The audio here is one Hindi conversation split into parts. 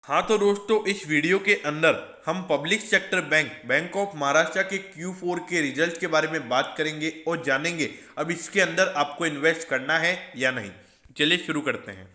हाँ तो दोस्तों, इस वीडियो के अंदर हम public sector bank of Maharashtra के Q4 के रिजल्ट के बारे में बात करेंगे और जानेंगे अब इसके अंदर आपको इन्वेस्ट करना है या नहीं। चलिए शुरू करते हैं।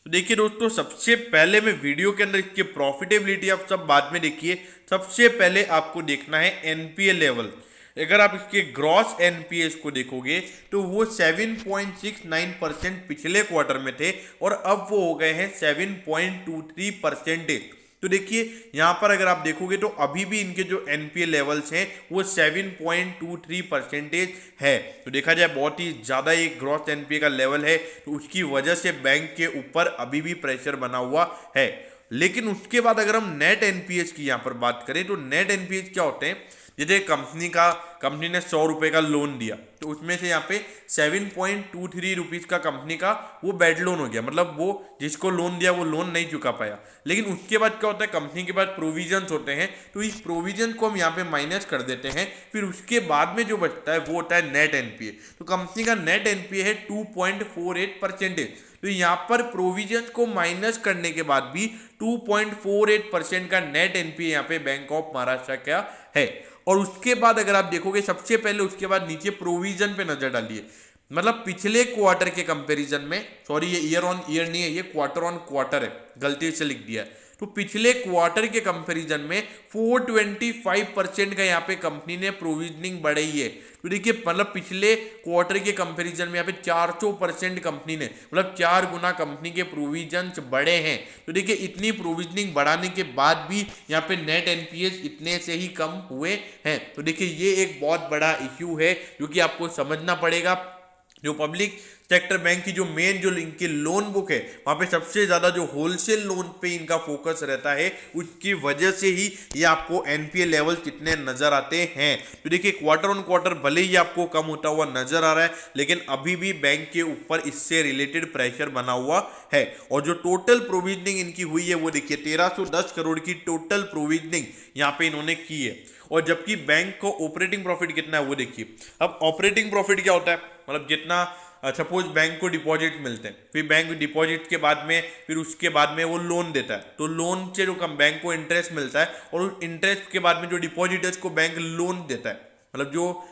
तो देखिए दोस्तों, सबसे पहले मैं वीडियो के अंदर इसकी प्रॉफिटेबिलिटी आप सब बाद में देखिए। सबसे पहले आपको देखना है एनपीए लेवल। अगर आप इसके ग्रॉस एनपीएस को देखोगे तो वो 7.69% पिछले क्वार्टर में थे और अब वो हो गए हैं 7.23%। तो देखिए यहाँ पर अगर आप देखोगे तो अभी भी इनके जो एनपीए लेवल्स हैं वो 7.23% है। तो देखा जाए बहुत ही ज़्यादा एक ग्रॉस एनपीए का लेवल है, तो उसकी वजह से बैंक के ऊपर अभी भी प्रेशर बना हुआ है। लेकिन उसके बाद अगर हम नेट एनपीएस की यहाँ पर बात करें तो नेट एनपीएस क्या होते हैं। जैसे कंपनी ने 100 रुपये का लोन दिया तो उसमें से यहाँ पे 7.23 रुपीज़ का कंपनी का वो बैड लोन हो गया, मतलब वो जिसको लोन दिया वो लोन नहीं चुका पाया। लेकिन उसके बाद क्या होता है, कंपनी के पास प्रोविजंस होते हैं, तो इस प्रोविजन को हम यहाँ पे माइनस कर देते हैं। फिर उसके बाद में जो बचता है वो होता है नेट एनपीए। तो कंपनी का नेट एनपीए है 2.48%। तो यहाँ पर प्रोविजन को माइनस करने के बाद भी 2.48% का नेट एनपीए यहाँ पे बैंक ऑफ महाराष्ट्र का है। और उसके बाद अगर आप देखोगे सबसे पहले उसके बाद नीचे प्रोविजन पे नजर डालिए, मतलब पिछले क्वार्टर के कंपैरिजन में, सॉरी ये ईयर ऑन ईयर नहीं है, ये क्वार्टर ऑन क्वार्टर है, गलती से लिख दिया है। तो पिछले क्वार्टर के कंपैरिजन में 425% का यहाँ पे कंपनी ने प्रोविजनिंग बढ़ाई है। तो देखिए मतलब पिछले क्वार्टर के कंपैरिजन में यहाँ पे 400% कंपनी ने, मतलब 4 गुना कंपनी के प्रोविजन बढ़े हैं। तो देखिए इतनी प्रोविजनिंग बढ़ाने के बाद भी यहाँ पे नेट एनपीएस इतने से ही कम हुए हैं। तो देखिए ये एक बहुत बड़ा इश्यू है जो कि आपको समझना पड़ेगा। जो पब्लिक सेक्टर बैंक की जो मेन जो इनकी लोन बुक है वहां पे सबसे ज्यादा जो होलसेल लोन पे इनका फोकस रहता है, उसकी वजह से ही ये आपको एनपीए लेवल कितने नजर आते हैं। तो देखिए क्वार्टर ऑन क्वार्टर भले ही आपको कम होता हुआ नजर आ रहा है, लेकिन अभी भी बैंक के ऊपर इससे रिलेटेड प्रेशर बना हुआ है। और जो टोटल प्रोविजनिंग इनकी हुई है वो देखिए 1310 करोड़ की टोटल प्रोविजनिंग यहाँ पे इन्होंने की है। और जबकि बैंक को ऑपरेटिंग प्रॉफिट कितना है वो देखिए। अब ऑपरेटिंग प्रॉफिट क्या होता है, मतलब जितना सपोज बैंक को डिपॉजिट मिलते हैं, फिर बैंक डिपॉजिट के बाद में फिर उसके बाद में वो लोन देता है, तो लोन से जो कम बैंक को इंटरेस्ट मिलता है और उस इंटरेस्ट के बाद में जो डिपॉजिटर्स को बैंक लोन देता है, मतलब जो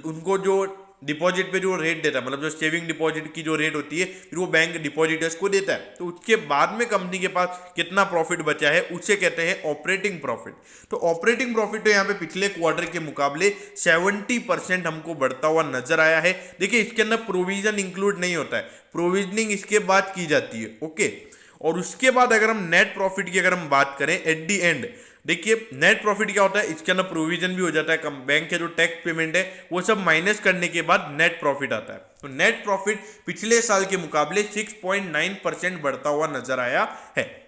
उनको जो डिपॉजिट पे जो रेट देता है, मतलब जो सेविंग डिपॉजिट की जो रेट होती है फिर वो बैंक डिपॉजिटर्स को देता है। तो उसके बाद में कंपनी के पास कितना प्रॉफिट बचा है उसे कहते हैं ऑपरेटिंग प्रॉफिट। तो ऑपरेटिंग प्रॉफिट तो यहाँ पे पिछले क्वार्टर के मुकाबले 70% हमको बढ़ता हुआ नजर आया है। देखिए इसके अंदर प्रोविजन इंक्लूड नहीं होता है, प्रोविजनिंग इसके बाद की जाती है, ओके। और उसके बाद अगर हम नेट प्रॉफिट की अगर हम बात करें एट दी एंड, देखिए नेट प्रॉफिट क्या होता है, इसके अंदर प्रोविजन भी हो जाता है, कम बैंक के जो टैक्स पेमेंट है वो सब माइनस करने के बाद नेट प्रॉफिट आता है। तो नेट प्रॉफिट पिछले साल के मुकाबले 6.9% बढ़ता हुआ नजर आया है।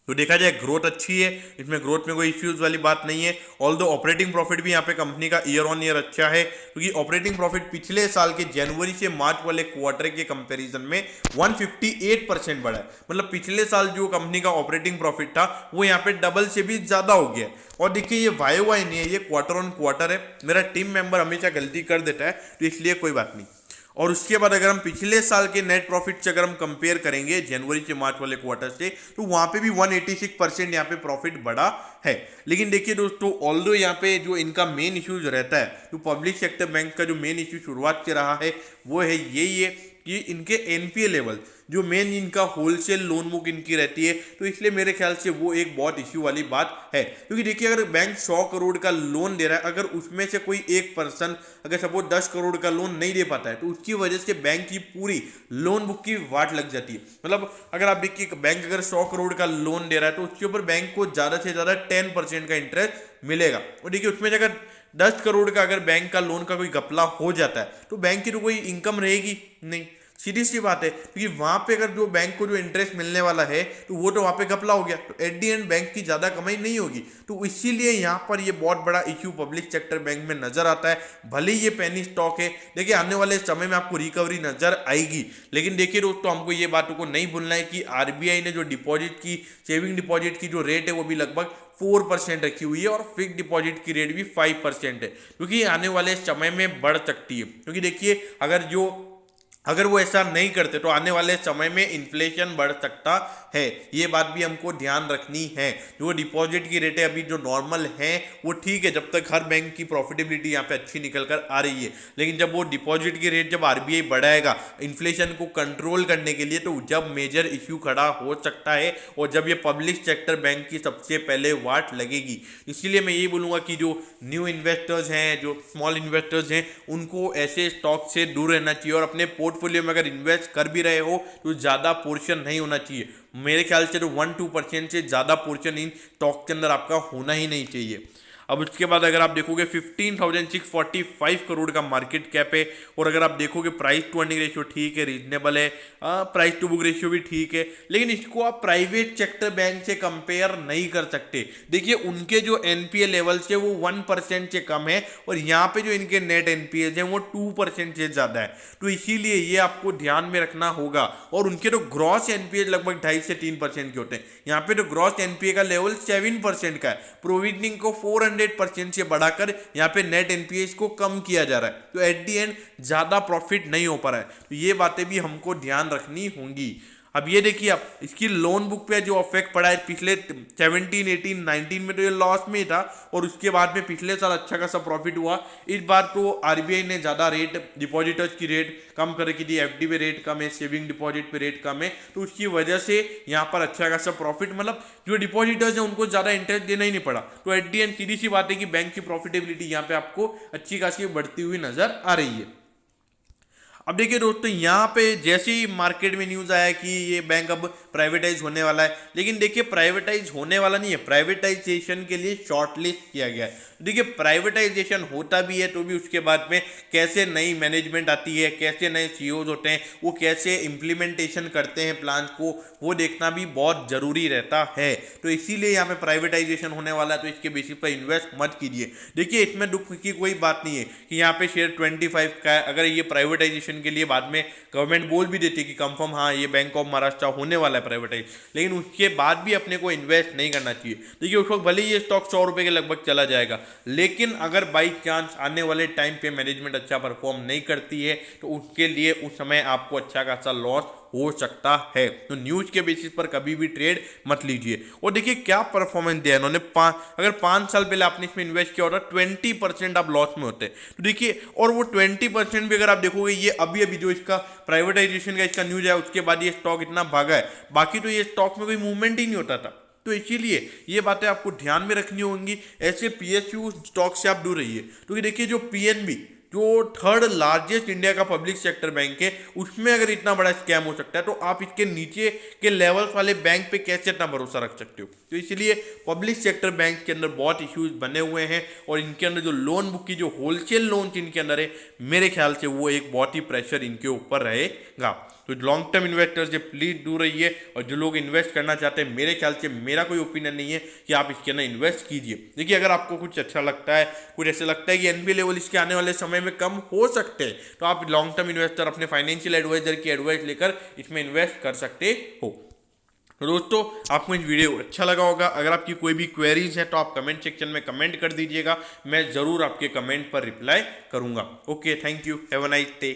तो देखा जाए ग्रोथ अच्छी है, इसमें ग्रोथ में कोई इश्यूज वाली बात नहीं है। ऑल दो ऑपरेटिंग प्रॉफिट भी यहाँ पे कंपनी का ईयर ऑन ईयर अच्छा है, क्योंकि ऑपरेटिंग प्रॉफिट पिछले साल के जनवरी से मार्च वाले क्वार्टर के कंपैरिजन में 158% बढ़ा है। मतलब पिछले साल जो कंपनी का ऑपरेटिंग प्रॉफिट था वो यहाँ पे डबल से भी ज्यादा हो गया है। और देखिए ये वाई वाई नहीं है, ये क्वार्टर ऑन क्वार्टर है। मेरा टीम मेंबर हमेशा गलती कर देता है तो इसलिए कोई बात नहीं। और उसके बाद अगर हम पिछले साल के नेट प्रॉफिट से अगर हम कंपेयर करेंगे जनवरी से मार्च वाले क्वार्टर से, तो वहां पे भी 186% यहाँ पे प्रॉफिट बढ़ा है। लेकिन देखिए दोस्तों, ऑल्दो यहाँ पे जो इनका मेन इश्यूज रहता है, जो पब्लिक सेक्टर बैंक का जो मेन इश्यू शुरुआत से रहा है वो है यही है कि इनके एनपीए लेवल, जो मेन इनका होलसेल लोन बुक इनकी रहती है, तो इसलिए मेरे ख्याल से वो एक बहुत इश्यू वाली बात है। क्योंकि देखिए अगर बैंक 100 करोड़ का लोन दे रहा है, अगर उसमें से कोई एक पर्सन अगर सपोज 10 करोड़ का लोन नहीं दे पाता है, तो उसकी वजह से बैंक की पूरी लोन बुक की वाट लग जाती है। मतलब अगर आप देखिए बैंक अगर 100 करोड़ का लोन दे रहा है तो उसके ऊपर बैंक को ज़्यादा से ज़्यादा 10% का इंटरेस्ट मिलेगा। और देखिए उसमें अगर 10 करोड़ का अगर बैंक का लोन का कोई घपला हो जाता है तो बैंक की तो कोई इनकम रहेगी नहीं, सीधी सी बात है। क्योंकि वहां पे अगर जो बैंक को जो इंटरेस्ट मिलने वाला है तो वो तो वहां पे घपला हो गया, तो एट दी एंड बैंक की ज्यादा कमाई नहीं होगी। तो इसीलिए यहाँ पर ये बहुत बड़ा इश्यू पब्लिक सेक्टर बैंक में नजर आता है। भले ही ये पेनी स्टॉक है, देखिए आने वाले समय में आपको रिकवरी नजर आएगी। लेकिन देखिए दोस्तों, हमको ये बातों को नहीं भूलना है कि आरबीआई ने जो डिपॉजिट की, सेविंग डिपॉजिट की जो रेट है वो भी लगभग 4% रखी हुई है और फिक्स डिपॉजिट की रेट भी 5% है, क्योंकि आने वाले समय में बढ़ सकती है। क्योंकि देखिए अगर जो अगर वो ऐसा नहीं करते तो आने वाले समय में इन्फ्लेशन बढ़ सकता है, ये बात भी हमको ध्यान रखनी है। जो डिपॉजिट की रेटें अभी जो नॉर्मल हैं वो ठीक है, जब तक हर बैंक की प्रॉफिटेबिलिटी यहाँ पे अच्छी निकल कर आ रही है, लेकिन जब वो डिपॉजिट की रेट जब आरबीआई बढ़ाएगा इन्फ्लेशन को कंट्रोल करने के लिए, तो जब मेजर इश्यू खड़ा हो सकता है और जब ये पब्लिक सेक्टर बैंक की सबसे पहले वाट लगेगी। इसीलिए मैं यही बोलूँगा कि जो न्यू इन्वेस्टर्स हैं, जो स्मॉल इन्वेस्टर्स हैं, उनको ऐसे स्टॉक से दूर रहना चाहिए और अपने पोर्टफोलियो में अगर इन्वेस्ट कर भी रहे हो तो ज़्यादा पोर्शन नहीं होना चाहिए। मेरे ख्याल से तो 1-2% से ज़्यादा पोर्शन इन स्टॉक के अंदर आपका होना ही नहीं चाहिए। अब उसके बाद अगर आप देखोगे 15,645 करोड़ का मार्केट कैप है, और अगर आप देखोगे प्राइस टू अर्निंग रेशियो ठीक है, रीजनेबल है, प्राइस टू बुक रेशियो भी ठीक है, लेकिन इसको आप प्राइवेट सेक्टर बैंक से कंपेयर नहीं कर सकते। देखिए उनके जो एनपीए लेवल्स है वो 1% से कम है, और यहाँ पे जो इनके नेट एनपीए हैं वो 2% से ज़्यादा है, तो इसीलिए ये आपको ध्यान में रखना होगा। और उनके तो ग्रॉस एनपीए लगभग 2.5 से 3% के होते हैं, यहाँ पे तो ग्रॉस एनपीए का लेवल 7% का है, प्रोविजनिंग को 400% से बढ़ाकर यहाँ पे नेट एनपीए को कम किया जा रहा है, तो एट दी एंड ज़्यादा प्रॉफिट नहीं हो पा रहा है। तो ये बातें भी हमको ध्यान रखनी होंगी। अब ये देखिए आप इसकी लोन बुक पे जो इफेक्ट पड़ा है, पिछले 17, 18, 19 में तो ये लॉस में ही था, और उसके बाद में पिछले साल अच्छा खासा प्रॉफिट हुआ। इस बार तो आरबीआई ने ज़्यादा रेट, डिपॉजिटर्स की रेट कम कर रखी थी, एफडी पे रेट कम है, सेविंग डिपॉजिट पे रेट कम है, तो उसकी वजह से यहाँ पर अच्छा खासा प्रॉफिट, मतलब जो डिपॉजिटर्स हैं उनको ज़्यादा इंटरेस्ट देना ही नहीं पड़ा। तो एट दी एंड सीधी सी बात है कि बैंक की प्रॉफिटेबिलिटी यहाँ पे आपको अच्छी खासी बढ़ती हुई नजर आ रही है। अब देखिए दोस्तों, यहाँ पे जैसे ही मार्केट में न्यूज़ आया कि ये बैंक अब प्राइवेटाइज होने वाला है, लेकिन देखिए प्राइवेटाइज होने वाला नहीं है, प्राइवेटाइजेशन के लिए शॉर्टलिस्ट किया गया है। देखिए प्राइवेटाइजेशन होता भी है तो भी उसके बाद में कैसे नई मैनेजमेंट आती है, कैसे नए सीईओज होते हैं, वो कैसे इम्प्लीमेंटेशन करते हैं प्लान को, वो देखना भी बहुत ज़रूरी रहता है। तो इसीलिए यहाँ पे प्राइवेटाइजेशन होने वाला है, तो इसके बेसिस पर इन्वेस्ट मत कीजिए। देखिए इसमें दुख की कोई बात नहीं है कि यहाँ पे शेयर 25 का है, अगर ये प्राइवेटाइजेशन के लिए बाद में गवर्नमेंट बोल भी देती है कि कंफर्म हाँ ये बैंक ऑफ महाराष्ट्र होने वाला है प्राइवेटाइज, लेकिन उसके बाद भी अपने को इन्वेस्ट नहीं करना चाहिए। देखिए उस वक्त भले ही ये स्टॉक 100 रुपए के लगभग चला जाएगा, लेकिन अगर बाई चांस आने वाले टाइम पे मैनेजमेंट अच्छा परफॉर्म नहीं करती है तो उसके लिए उस समय आपको अच्छा खासा लॉस हो सकता है। तो न्यूज के बेसिस पर कभी भी ट्रेड मत लीजिए। और देखिए क्या परफॉर्मेंस दिया इन्होंने, अगर 5 साल पहले आपने इसमें इन्वेस्ट किया होता 20% आप लॉस में होते। तो देखिए, और वो 20% भी अगर आप देखोगे, ये अभी अभी जो इसका प्राइवेटाइजेशन का इसका न्यूज है उसके बाद ये स्टॉक इतना भागा है, बाकी तो ये स्टॉक में कोई मूवमेंट ही नहीं होता था। तो इसीलिए ये बातें आपको ध्यान में रखनी होंगी, ऐसे पीएसयू स्टॉक से आप दूर रहिए। क्योंकि देखिए जो पीएनबी, जो 3rd लार्जेस्ट इंडिया का पब्लिक सेक्टर बैंक है, उसमें अगर इतना बड़ा स्कैम हो सकता है तो आप इसके नीचे के लेवल्स वाले बैंक पे कैसे इतना भरोसा रख सकते हो। तो इसलिए पब्लिक सेक्टर बैंक के अंदर बहुत इश्यूज बने हुए हैं, और इनके अंदर जो लोन बुक की जो होलसेल लोन इनके अंदर है, मेरे ख्याल से वो एक बहुत ही प्रेशर इनके ऊपर रहेगा। तो लॉन्ग टर्म इन्वेस्टर से प्लीज दूर रहिए, और जो लोग इन्वेस्ट करना चाहते हैं, मेरे ख्याल से मेरा कोई ओपिनियन नहीं है कि आप इसके अंदर इन्वेस्ट कीजिए। देखिए अगर आपको कुछ अच्छा लगता है, कुछ ऐसे लगता है कि एनपीए लेवल इसके आने वाले समय में कम हो सकते हैं, तो आप लॉन्ग टर्म इन्वेस्टर अपने फाइनेंशियल एडवाइजर की एडवाइस लेकर इसमें इन्वेस्ट कर सकते हो। तो दोस्तों, आपको इस वीडियो अच्छा लगा होगा। अगर आपकी कोई भी क्वेरीज है तो आप कमेंट सेक्शन में कमेंट कर दीजिएगा, मैं ज़रूर आपके कमेंट पर रिप्लाई करूंगा। Okay, thank you, have a nice day.